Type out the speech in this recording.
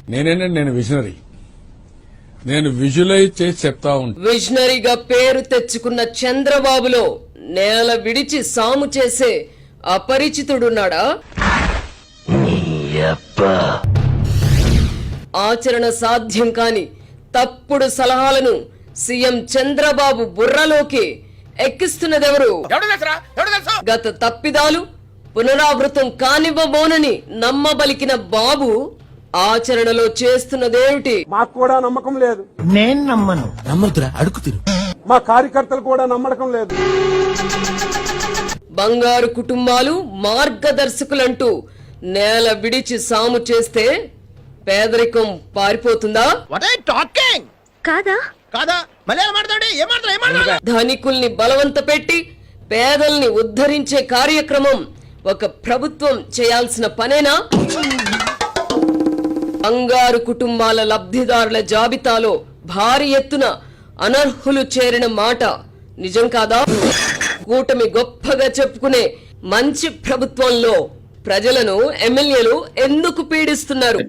నేను విజనరీ. నేను విజువలైజ్ చేసి చెప్తా ఉంటాను. విజనరీగా పేరు తెచ్చుకున్న చంద్రబాబులో నేల విడిచి సాము చేసే అపరిచితుడున్నాడా? ఆచరణ సాధ్యం కాని తప్పుడు సలహాలను సీఎం చంద్రబాబు బుర్రలోకి ఎక్కిస్తున్నదెవరు? గత తప్పిదాలు పునరావృతం కానివ్వబోనని నమ్మబలికిన బాబు ఆచరణలో చేస్తున్నదేమిటి? మాకు కూడా నమ్మకం లేదు. నేను నమ్మను. నమ్మదురా, అడుగుతురు. మా కార్యకర్తలు కూడా నమ్మకం లేదు. బంగారు కుటుంబాలు మార్గదర్శకులంటూ నేల విడిచి సాము చేస్తే పేదరికం పారిపోతుందా? ధనికుల్ని బలవంత పెట్టి పేదల్ని ఉద్ధరించే కార్యక్రమం ఒక ప్రభుత్వం చేయాల్సిన పనేనా? బంగారు కుటుంబాల లబ్ధిదారుల జాబితాలో భారీ ఎత్తున అనర్హులు చేరిన మాట నిజం కాదా? కూటమి గొప్పగా చెప్పుకునే మంచి ప్రభుత్వంలో ప్రజలను ఎమ్మెల్యేలు ఎందుకు పీడిస్తున్నారు?